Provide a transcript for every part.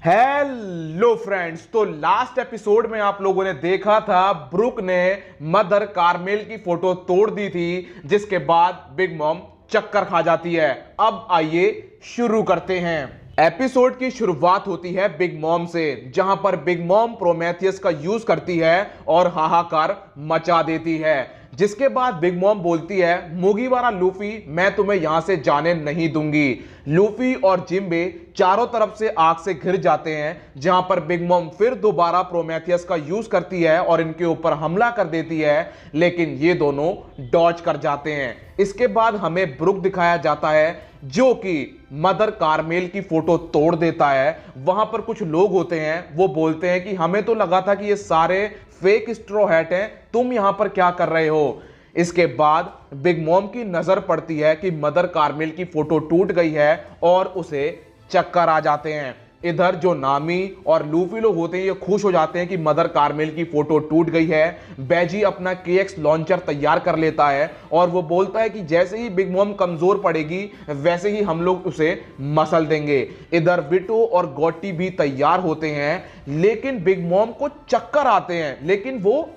Hello friends. तो last episode में आप लोगों ने देखा था ब्रुक ने मदर कार्मेल की फोटो तोड़ दी थी, जिसके बाद बिग मॉम चक्कर खा जाती है। अब आइए शुरू करते हैं। एपिसोड की शुरुआत होती है बिग मॉम से, जहां पर बिग मॉम प्रोमेथियस का यूज करती है और हाहाकार मचा देती है। जिसके बाद बिग मॉम बोलती है, मुगीवारा लूफी, मैं तुम्हें यहां से जाने नहीं दूंगी। लूफी और जिम्बे चारों तरफ से आग से घिर जाते हैं, जहां पर बिग मॉम फिर दोबारा प्रोमेथियस का यूज करती है और इनके ऊपर हमला कर देती है, लेकिन ये दोनों डॉज कर जाते हैं। इसके बाद हमें ब्रुक दिखाया जाता है, जो कि मदर कार्मेल की फोटो तोड़ देता है। वहां पर कुछ लोग होते हैं, वो बोलते हैं कि हमें तो लगा था कि ये सारे फेक स्ट्रॉ हैट हैं, तुम यहां पर क्या कर रहे हो। इसके बाद बिग मॉम की नजर पड़ती है कि मदर कार्मेल की फोटो टूट गई है और उसे चक्कर आ जाते हैं। इधर जो नामी और लूफी लोग होते हैं, ये खुश हो जाते हैं कि मदर कार्मेल की फोटो टूट गई है। बैजी अपना केएक्स लॉन्चर तैयार कर लेता है और वो बोलता है कि जैसे ही बिग मॉम कमजोर पड़ेगी वैसे ही हम लोग उसे मसल देंगे। इधर विटो और गोटी भी तैयार होते हैं, लेकिन बिग मॉम को चक्कर आते हैं, लेकिन वो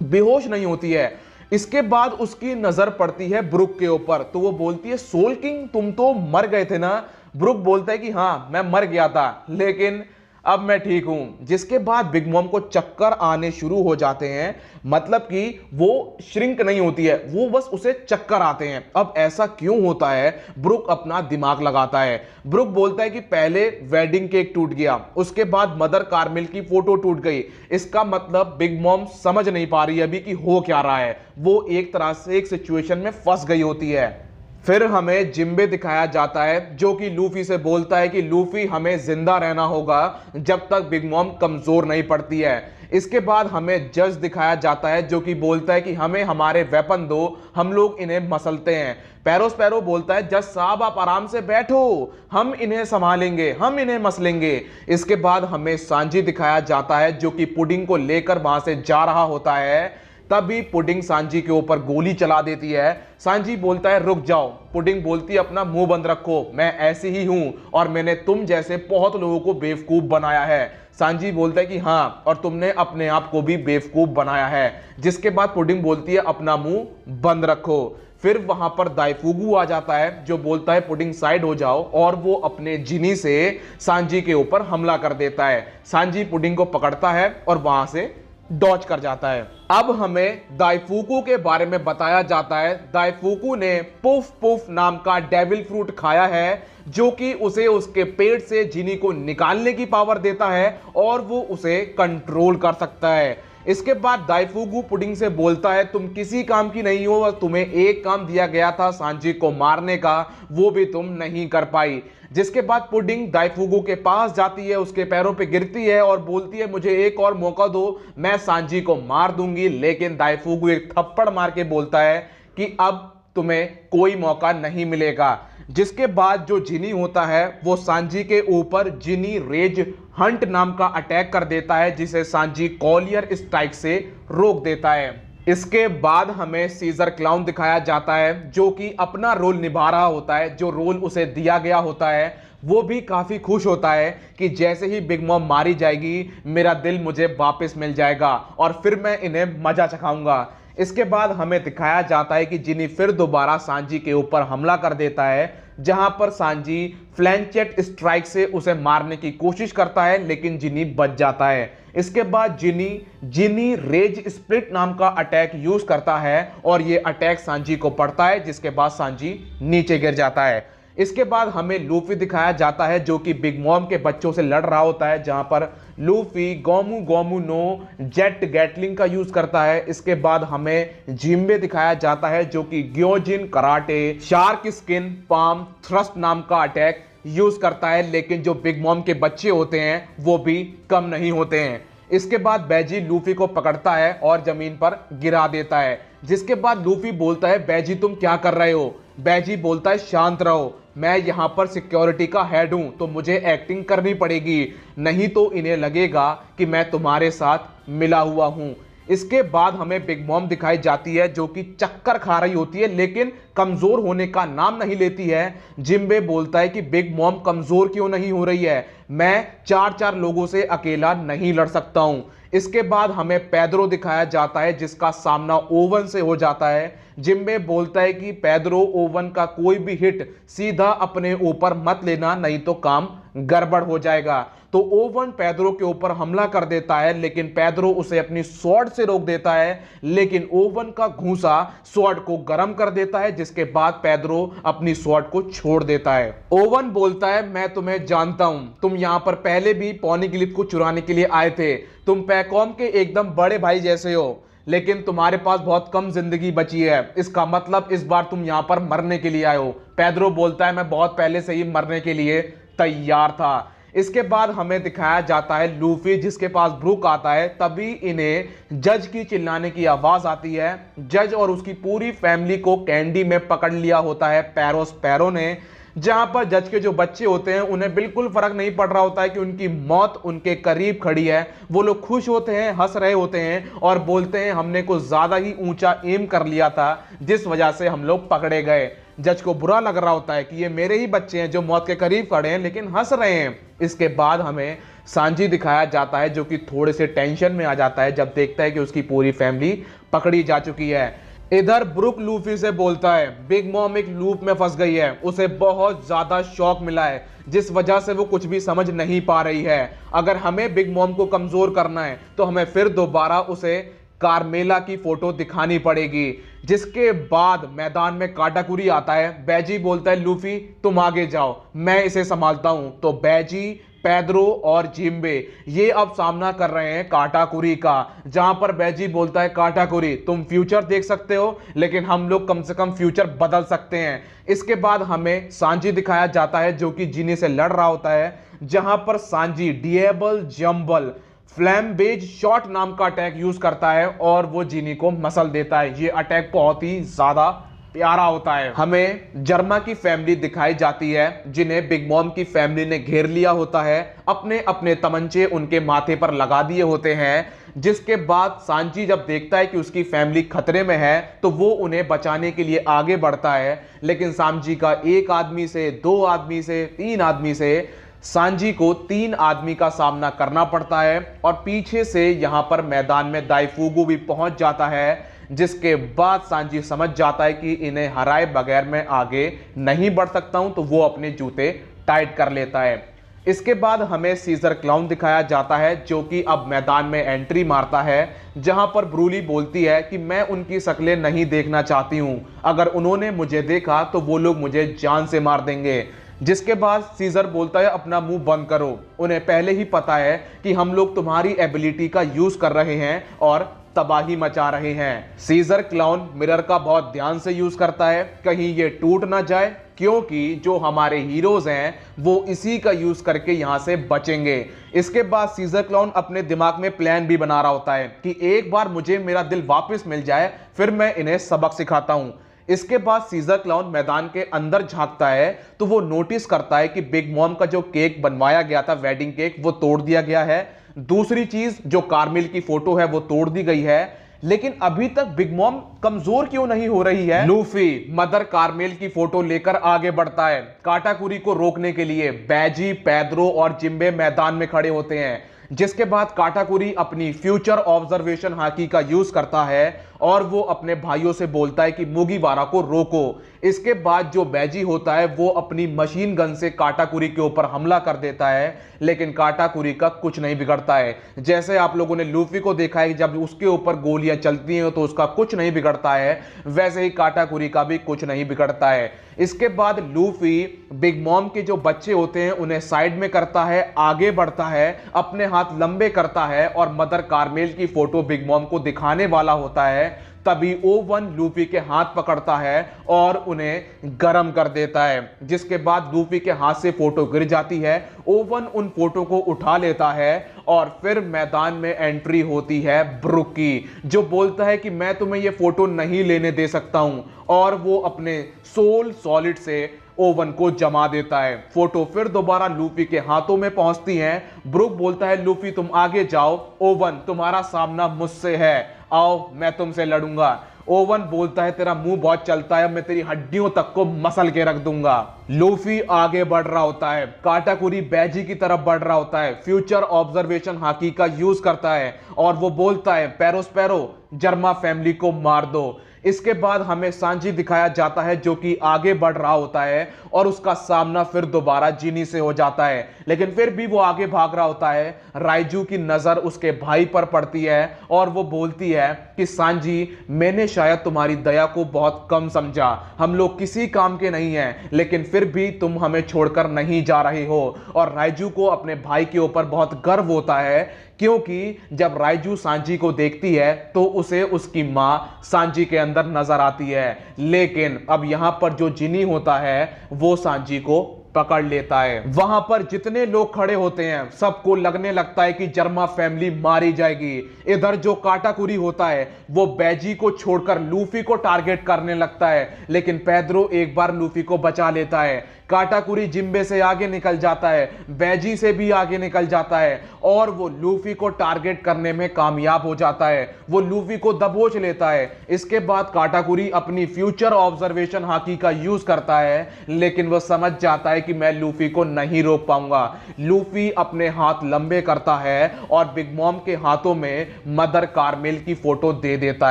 बेहोश नहीं होती है। इसके बाद उसकी नजर पड़ती है ब्रुक के ऊपर, तो वो बोलती है, सोल किंग तुम तो मर गए थे ना। ब्रुक बोलता है कि हाँ मैं मर गया था, लेकिन अब मैं ठीक हूं। जिसके बाद बिग मॉम को चक्कर आने शुरू हो जाते हैं, मतलब कि वो श्रिंक नहीं होती है, वो बस उसे चक्कर आते हैं। अब ऐसा क्यों होता है, ब्रुक अपना दिमाग लगाता है। ब्रुक बोलता है कि पहले वेडिंग केक टूट गया, उसके बाद मदर कार्मेल की फोटो टूट गई। इसका मतलब बिग मॉम समझ नहीं पा रही अभी कि हो क्या रहा है। वो एक तरह से एक सिचुएशन में फंस गई होती है। फिर हमें जिम्बे दिखाया जाता है, जो कि लूफी से बोलता है कि लूफी हमें जिंदा रहना होगा जब तक बिग मॉम कमजोर नहीं पड़ती है। इसके बाद हमें जज दिखाया जाता है, जो कि बोलता है कि हमें हमारे वेपन दो, हम लोग इन्हें मसलते हैं। पैरो बोलता है, जज साहब आप आराम से बैठो, हम इन्हें संभालेंगे, हम इन्हें मसलेंगे। इसके बाद हमें सांजी दिखाया जाता है, जो कि पुडिंग को लेकर वहां से जा रहा होता है। तभी पुडिंग सांजी के ऊपर गोली चला देती है। सांजी बोलता है रुक जाओ। पुडिंग बोलती है अपना मुंह बंद रखो, मैं ऐसी ही हूं और मैंने तुम जैसे बहुत लोगों को बेवकूफ बनाया है। सांजी बोलता है कि हाँ, और तुमने अपने आप को भी बेवकूफ बनाया है। जिसके बाद पुडिंग बोलती है अपना मुंह बंद रखो। फिर वहां पर दाइफुगु आ जाता है, जो बोलता है पुडिंग साइड हो जाओ, और वो अपने जिनी से सांजी के ऊपर हमला कर देता है। सांजी पुडिंग को पकड़ता है और वहां से डॉज कर जाता है। अब हमें दाइफुकू के बारे में बताया जाता है। दाइफुकू ने पुफ पुफ नाम का डेविल फ्रूट खाया है, जो कि उसे उसके पेट से जिनी को निकालने की पावर देता है और वो उसे कंट्रोल कर सकता है। इसके बाद दाइफुगु पुडिंग से बोलता है, तुम किसी काम की नहीं हो, तुम्हें एक काम दिया गया था सांजी को मारने का, वो भी तुम नहीं कर पाई। जिसके बाद पुडिंग दाइफुगु के पास जाती है, उसके पैरों पे गिरती है और बोलती है मुझे एक और मौका दो, मैं सांजी को मार दूंगी। लेकिन दाइफुगु एक थप्पड़ मार के बोलता है कि अब तुम्हें कोई मौका नहीं मिलेगा। जिसके बाद जो जिनी होता है वो सांजी के ऊपर जिनी रेज हंट नाम का अटैक कर देता है, जिसे सांजी कॉलियर स्ट्राइक से रोक देता है। इसके बाद हमें सीजर क्लाउन दिखाया जाता है, जो कि अपना रोल निभा रहा होता है, जो रोल उसे दिया गया होता है। वो भी काफी खुश होता है कि जैसे ही बिग मॉम मारी जाएगी मेरा दिल मुझे वापस मिल जाएगा और फिर मैं इन्हें मजा चखाऊंगा। इसके बाद हमें दिखाया जाता है कि जिनी फिर दोबारा सांजी के ऊपर हमला कर देता है, जहां पर सांजी फ्लैंचेट स्ट्राइक से उसे मारने की कोशिश करता है, लेकिन जिनी बच जाता है। इसके बाद जिनी रेज स्प्लिट नाम का अटैक यूज करता है और यह अटैक सांजी को पड़ता है, जिसके बाद सांजी नीचे गिर जाता है। इसके बाद हमें लूफी दिखाया जाता है, जो कि बिग मॉम के बच्चों से लड़ रहा होता है, जहां पर Luffy Gomu Gomu no Jet Gatling का यूज करता है। इसके बाद हमें जिम्बे दिखाया जाता है, जो कि gyojin karate shark skin palm thrust नाम का अटैक यूज करता है, लेकिन जो बिग मॉम के बच्चे होते हैं वो भी कम नहीं होते हैं। इसके बाद बैजी लूफी को पकड़ता है और जमीन पर गिरा देता है। जिसके बाद लूफी बोलता है, बैजी तुम क्या कर रहे हो। बैजी बोलता है, शांत रहो, मैं यहां पर सिक्योरिटी का हेड हूं, तो मुझे एक्टिंग करनी पड़ेगी, नहीं तो इन्हें लगेगा कि मैं तुम्हारे साथ मिला हुआ हूं। इसके बाद हमें बिग मॉम दिखाई जाती है, जो कि चक्कर खा रही होती है, लेकिन कमजोर होने का नाम नहीं लेती है। जिम्बे बोलता है कि बिग मॉम कमजोर क्यों नहीं हो रही है, मैं 4-4 लोगों से अकेला नहीं लड़ सकता हूं। इसके बाद हमें पेद्रो दिखाया जाता है जिसका सामना ओवन से हो जाता है। जिम्बे बोलता है कि पेद्रो, ओवन का कोई भी हिट सीधा अपने ऊपर मत लेना, नहीं तो काम गड़बड़ हो जाएगा। तो ओवन पेद्रो के ऊपर हमला कर देता है, लेकिन पेद्रो उसे अपनी स्वॉर्ड से रोक देता है। लेकिन ओवन का घूंसा स्वॉर्ड को गर्म कर देता है, जिसके बाद पेद्रो अपनी स्वॉर्ड को छोड़ देता है। ओवन बोलता है, मैं तुम्हें जानता हूं, तुम यहां पर पहले भी पॉनीग्लिफ को चुराने के लिए आए थे। तुम पैकॉम के एकदम बड़े भाई जैसे हो, लेकिन तुम्हारे पास बहुत कम जिंदगी बची है। इसका मतलब इस बार तुम यहां पर मरने के लिए आए हो। पेद्रो बोलता है, मैं बहुत पहले से ही मरने के लिए तैयार था। इसके बाद हमें दिखाया जाता है लूफी, जिसके पास ब्रूक आता है। तभी इन्हें जज की चिल्लाने की आवाज आती है। जज और उसकी पूरी फैमिली को कैंडी में पकड़ लिया होता है पैरो स्पैरो ने। जहां पर जज के जो बच्चे होते हैं उन्हें बिल्कुल फर्क नहीं पड़ रहा होता है कि उनकी मौत उनके करीब खड़ी है। वो लोग खुश होते हैं, हंस रहे होते हैं और बोलते हैं, हमने कुछ ज्यादा ही ऊंचा एम कर लिया था, जिस वजह से हम लोग पकड़े गए। जज को बुरा लग रहा होता है कि ये मेरे ही बच्चे हैं जो मौत के करीब खड़े हैं, लेकिन हंस रहे हैं। इसके बाद हमें सांजी दिखाया जाता है, जो कि थोड़े से टेंशन में आ जाता है जब देखता है कि उसकी पूरी फैमिली पकड़ी जा चुकी है। इधर ब्रुक लूफी से बोलता है, बिग मॉम एक लूप में फंस गई है, उसे बहुत ज्यादा शॉक मिला है, जिस वजह से वो कुछ भी समझ नहीं पा रही है। अगर हमें बिग मॉम को कमजोर करना है तो हमें फिर दोबारा उसे कार्मेला की फोटो दिखानी पड़ेगी। जिसके बाद मैदान में काटाकुरी आता है। बैजी बोलता है, लूफी तुम आगे जाओ, मैं इसे संभालता हूं। तो बैजी, पेद्रो और जिम्बे ये अब सामना कर रहे हैं काटाकुरी का, जहां पर बैजी बोलता है, काटाकुरी तुम फ्यूचर देख सकते हो, लेकिन हम लोग कम से कम फ्यूचर बदल सकते हैं। इसके बाद हमें सांजी दिखाया जाता है, जो कि जिनी से लड़ रहा होता है। जहां पर सांजी डिएबल जंबल फ्लैम बेज शॉट नाम का अटैक यूज करता है और वो जिनी को मसल देता है। ये अटैक बहुत ही ज्यादा प्यारा होता है। हमें जर्मा की फैमिली दिखाई जाती है, जिन्हें बिग मॉम की फैमिली ने घेर लिया होता है। अपने अपने तमंचे उनके माथे पर लगा दिए होते हैं। जिसके बाद सांजी जब देखता है कि उसकी फैमिली खतरे में है, तो वो उन्हें बचाने के लिए आगे बढ़ता है। लेकिन सांजी का एक आदमी से, दो आदमी से, तीन आदमी से सांजी को 3 आदमी का सामना करना पड़ता है। और पीछे से यहां पर मैदान में दाइफुगु भी पहुंच जाता है। जिसके बाद सांजी समझ जाता है कि इन्हें हराए बगैर मैं आगे नहीं बढ़ सकता हूं, तो वो अपने जूते टाइट कर लेता है। इसके बाद हमें सीजर क्लाउन दिखाया जाता है, जो कि अब मैदान में एंट्री मारता है। जहां पर ब्रूली बोलती है कि मैं उनकी शक्लें नहीं देखना चाहती हूं, अगर उन्होंने मुझे देखा तो वो लोग मुझे जान से मार देंगे। जिसके बाद सीजर बोलता है, अपना मुंह बंद करो, उन्हें पहले ही पता है कि हम लोग तुम्हारी एबिलिटी का यूज कर रहे हैं और तबाही मचा रहे हैं। सीजर क्लाउन मिरर का बहुत ध्यान से यूज करता है, कहीं ये टूट ना जाए, क्योंकि जो हमारे हीरोज हैं वो इसी का यूज करके यहां से बचेंगे। इसके बाद सीजर क्लाउन अपने दिमाग में प्लान भी बना रहा होता है कि एक बार मुझे मेरा दिल वापस मिल जाए, फिर मैं इन्हें सबक सिखाता हूं। इसके बाद सीजर क्लाउन मैदान के अंदर झांकता है, तो वो नोटिस करता है कि बिग मॉम का जो केक बनवाया गया था, वेडिंग केक, वो तोड़ दिया गया है। दूसरी चीज, जो कार्मेल की फोटो है वो तोड़ दी गई है। लेकिन अभी तक बिग मॉम कमजोर क्यों नहीं हो रही है? लूफी मदर कार्मेल की फोटो लेकर आगे बढ़ता है। काटाकुरी को रोकने के लिए बैजी, पेद्रो और जिम्बे मैदान में खड़े होते हैं। जिसके बाद काटाकुरी अपनी फ्यूचर ऑब्जर्वेशन हाकी का यूज करता है और वो अपने भाइयों से बोलता है कि मुगीवारा को रोको। इसके बाद जो बैजी होता है वो अपनी मशीन गन से काटाकुरी के ऊपर हमला कर देता है, लेकिन काटाकुरी का कुछ नहीं बिगड़ता है। जैसे आप लोगों ने लूफी को देखा है, जब उसके ऊपर गोलियां चलती हैं तो उसका कुछ नहीं बिगड़ता है, वैसे ही काटाकुरी का भी कुछ नहीं बिगड़ता है। इसके बाद लूफी बिग मॉम के जो बच्चे होते हैं उन्हें साइड में करता है, आगे बढ़ता है, अपने हाथ लंबे करता है और मदर कार्मेल की फोटो बिग मॉम को दिखाने वाला होता है। तभी ओवन लूफी के हाथ पकड़ता है और उन्हें गर्म कर देता है। जिसके बाद लूफी के हाथ से फोटो गिर जाती है। ओवन उन फोटो को उठा लेता है और फिर मैदान में एंट्री होती है ब्रुक की, जो बोलता है कि मैं तुम्हें ये फोटो नहीं लेने दे सकता हूं, और वो अपने सोल सॉलिड से ओवन को जमा देता है। फोटो फिर दोबारा लूफी के हाथों में पहुंचती हैं। ब्रुक बोलता है, लूफी तुम आगे जाओ, ओवन तुम्हारा सामना मुझसे है, आओ मैं तुमसे लड़ूंगा। ओवन बोलता है तेरा मुंह बहुत चलता है, मैं तेरी हड्डियों तक को मसल के रख दूंगा। लूफी आगे बढ़ रहा होता है, काटाकुरी बैजी की तरफ बढ़ रहा होता है, फ्यूचर ऑब्जर्वेशन हाकी का यूज करता है और वो बोलता है पेरोस्पेरो जर्मा फैमिली को मार दो। इसके बाद हमें सांजी दिखाया जाता है जो कि आगे बढ़ रहा होता है और उसका सामना फिर दोबारा जिनी से हो जाता है, लेकिन फिर भी वो आगे भाग रहा होता है। राइजू की नजर उसके भाई पर पड़ती है और वो बोलती है कि सांजी, मैंने शायद तुम्हारी दया को बहुत कम समझा, हम लोग किसी काम के नहीं हैं, लेकिन फिर भी तुम हमें छोड़कर नहीं जा रहे हो। और राइजू को अपने भाई के ऊपर बहुत गर्व होता है, क्योंकि जब राइजू सांजी को देखती है तो उसे उसकी मां सांजी के अंदर नजर आती है। लेकिन अब यहां पर जो जिनी होता है वो सांजी को पकड़ लेता है। वहां पर जितने लोग खड़े होते हैं सबको लगने लगता है कि जर्मा फैमिली मारी जाएगी। इधर जो काटाकुरी होता है वो बैजी को छोड़कर लूफी को टारगेट करने लगता है, लेकिन पेद्रो एक बार लूफी को बचा लेता है। काटाकुरी जिम्बे से आगे निकल जाता है, बैजी से भी आगे निकल जाता है और वो लूफी को टारगेट करने में कामयाब हो जाता है। वो लूफी को दबोच लेता है। इसके बाद काटाकुरी अपनी फ्यूचर ऑब्जर्वेशन हाकी का यूज करता है, लेकिन वो समझ जाता है कि मैं लूफी को नहीं रोक पाऊंगा। लूफी अपने हाथ लंबे करता है और बिग मॉम के हाथों में मदर कार्मेल की फोटो दे देता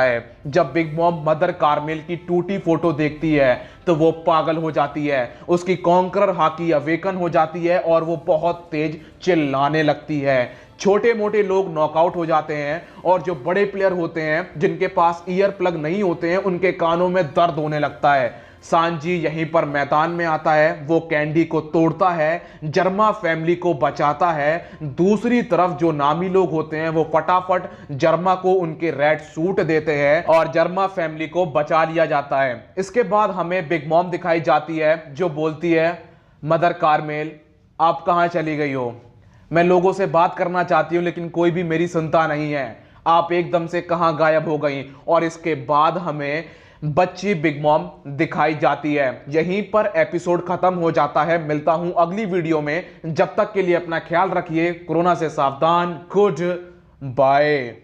है। जब बिग मॉम मदर कार्मेल की टूटी फोटो देखती है तो वो पागल हो जाती है। उसकी कॉन्करर हाकी अवेकन हो जाती है और वो बहुत तेज चिल्लाने लगती है। छोटे मोटे लोग नॉकआउट हो जाते हैं और जो बड़े प्लेयर होते हैं जिनके पास ईयर प्लग नहीं होते हैं उनके कानों में दर्द होने लगता है। सांजी यहीं पर मैदान में आता है, वो कैंडी को तोड़ता है, जर्मा फैमिली को बचाता है। दूसरी तरफ जो नामी लोग होते हैं वो फटाफट जर्मा को उनके रेड सूट देते हैं और जर्मा फैमिली को बचा लिया जाता है। इसके बाद हमें बिग मॉम दिखाई जाती है जो बोलती है मदर कार्मेल आप कहां चली गई हो? मैं लोगों से बात करना चाहती हूं लेकिन कोई भी मेरी सुनता नहीं है, आप एकदम से कहां गायब हो गई? और इसके बाद हमें बच्ची बिग मॉम दिखाई जाती है। यहीं पर एपिसोड खत्म हो जाता है। मिलता हूं अगली वीडियो में, जब तक के लिए अपना ख्याल रखिए, कोरोना से सावधान, गुड बाय।